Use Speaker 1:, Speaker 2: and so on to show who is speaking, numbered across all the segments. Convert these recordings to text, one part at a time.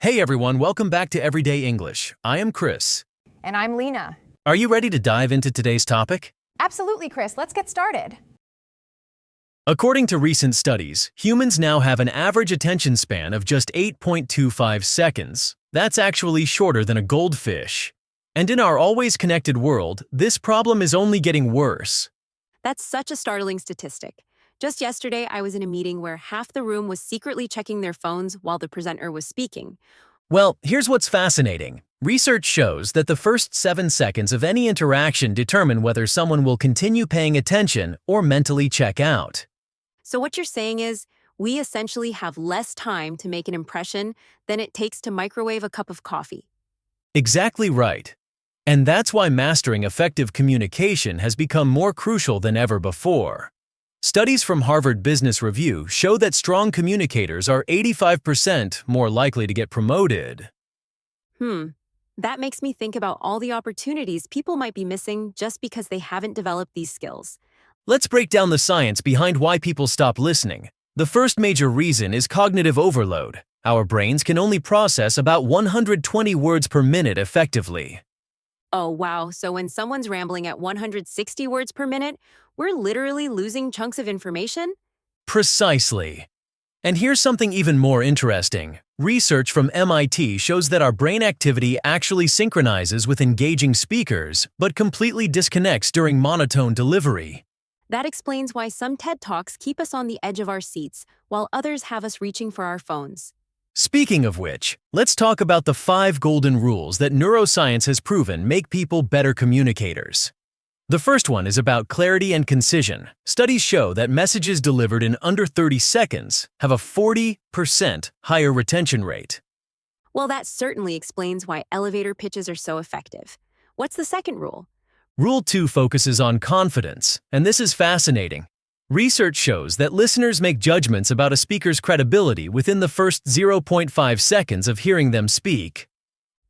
Speaker 1: Hey everyone, welcome back to Everyday English. I am Chris.
Speaker 2: And I'm Lena.
Speaker 1: Are you ready to dive into today's topic?
Speaker 2: Absolutely, Chris. Let's get started.
Speaker 1: According to recent studies, humans now have an average attention span of just 8.25 seconds. That's actually shorter than a goldfish. And in our always connected world, this problem is only getting worse.
Speaker 3: That's such a startling statistic. Just yesterday, I was in a meeting where half the room was secretly checking their phones while the presenter was speaking.
Speaker 1: Well, here's what's fascinating. Research shows that the first 7 seconds of any interaction determine whether someone will continue paying attention or mentally check out.
Speaker 3: So what you're saying is, we essentially have less time to make an impression than it takes to microwave a cup of coffee.
Speaker 1: Exactly right. And that's why mastering effective communication has become more crucial than ever before. Studies from Harvard Business Review show that strong communicators are 85% more likely to get promoted.
Speaker 3: That makes me think about all the opportunities people might be missing just because they haven't developed these skills.
Speaker 1: Let's break down the science behind why people stop listening. The first major reason is cognitive overload. Our brains can only process about 120 words per minute effectively.
Speaker 3: Oh, wow. So when someone's rambling at 160 words per minute, we're literally losing chunks of information?
Speaker 1: Precisely. And here's something even more interesting. Research from MIT shows that our brain activity actually synchronizes with engaging speakers, but completely disconnects during monotone delivery.
Speaker 3: That explains why some TED Talks keep us on the edge of our seats, while others have us reaching for our phones.
Speaker 1: Speaking of which, let's talk about the 5 golden rules that neuroscience has proven make people better communicators. The first one is about clarity and concision. Studies show that messages delivered in under 30 seconds have a 40% higher retention rate.
Speaker 3: Well, that certainly explains why elevator pitches are so effective. What's the second rule?
Speaker 1: Rule 2 focuses on confidence, and this is fascinating. Research shows that listeners make judgments about a speaker's credibility within the first 0.5 seconds of hearing them speak.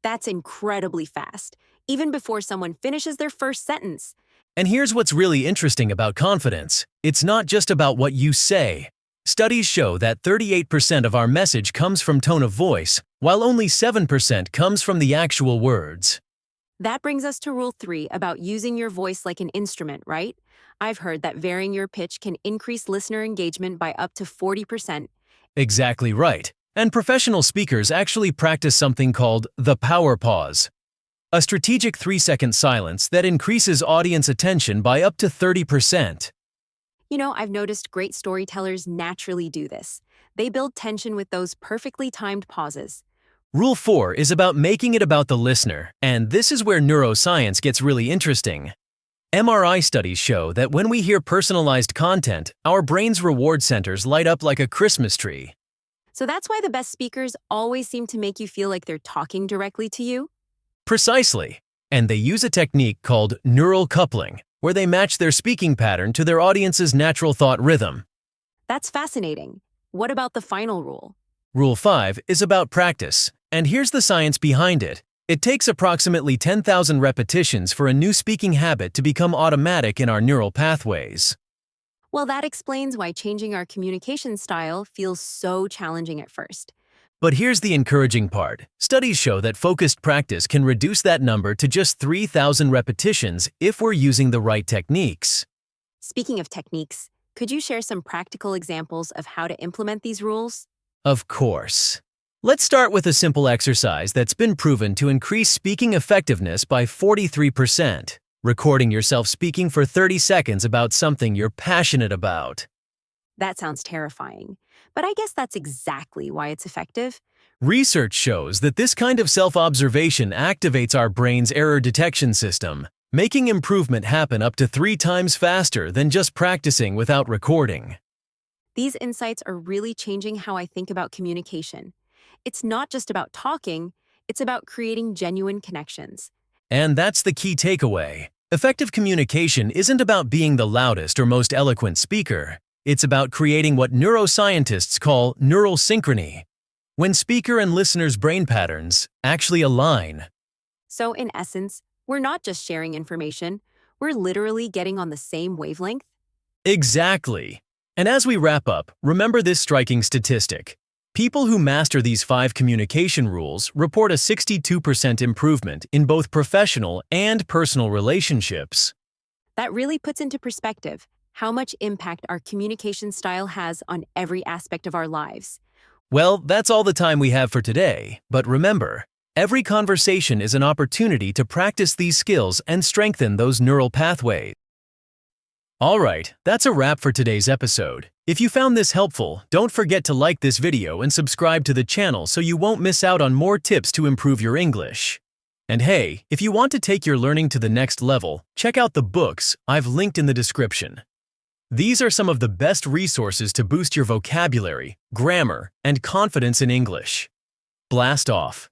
Speaker 3: That's incredibly fast, even before someone finishes their first sentence.
Speaker 1: And here's what's really interesting about confidence. It's not just about what you say. Studies show that 38% of our message comes from tone of voice, while only 7% comes from the actual words.
Speaker 3: That brings us to Rule 3 about using your voice like an instrument, right? I've heard that varying your pitch can increase listener engagement by up to 40%.
Speaker 1: Exactly right. And professional speakers actually practice something called the power pause, a strategic 3-second silence that increases audience attention by up to 30%.
Speaker 3: You know, I've noticed great storytellers naturally do this. They build tension with those perfectly timed pauses.
Speaker 1: Rule 4 is about making it about the listener, and this is where neuroscience gets really interesting. MRI studies show that when we hear personalized content, our brain's reward centers light up like a Christmas tree.
Speaker 3: So that's why the best speakers always seem to make you feel like they're talking directly to you?
Speaker 1: Precisely. And they use a technique called neural coupling, where they match their speaking pattern to their audience's natural thought rhythm.
Speaker 3: That's fascinating. What about the final rule?
Speaker 1: Rule 5 is about practice, and here's the science behind it. It takes approximately 10,000 repetitions for a new speaking habit to become automatic in our neural pathways.
Speaker 3: Well, that explains why changing our communication style feels so challenging at first.
Speaker 1: But here's the encouraging part. Studies show that focused practice can reduce that number to just 3,000 repetitions if we're using the right techniques.
Speaker 3: Speaking of techniques, could you share some practical examples of how to implement these rules?
Speaker 1: Of course. Let's start with a simple exercise that's been proven to increase speaking effectiveness by 43%. Recording yourself speaking for 30 seconds about something you're passionate about.
Speaker 3: That sounds terrifying, but I guess that's exactly why it's effective.
Speaker 1: Research shows that this kind of self-observation activates our brain's error detection system, making improvement happen up to 3 times faster than just practicing without recording.
Speaker 3: These insights are really changing how I think about communication. It's not just about talking, it's about creating genuine connections.
Speaker 1: And that's the key takeaway. Effective communication isn't about being the loudest or most eloquent speaker. It's about creating what neuroscientists call neural synchrony, when speaker and listener's brain patterns actually align.
Speaker 3: So in essence, we're not just sharing information, we're literally getting on the same wavelength.
Speaker 1: Exactly. And as we wrap up, remember this striking statistic. People who master these 5 communication rules report a 62% improvement in both professional and personal relationships.
Speaker 3: That really puts into perspective how much impact our communication style has on every aspect of our lives.
Speaker 1: Well, that's all the time we have for today, but remember, every conversation is an opportunity to practice these skills and strengthen those neural pathways. Alright, that's a wrap for today's episode. If you found this helpful, don't forget to like this video and subscribe to the channel so you won't miss out on more tips to improve your English. And hey, if you want to take your learning to the next level, check out the books I've linked in the description. These are some of the best resources to boost your vocabulary, grammar, and confidence in English. Blast off!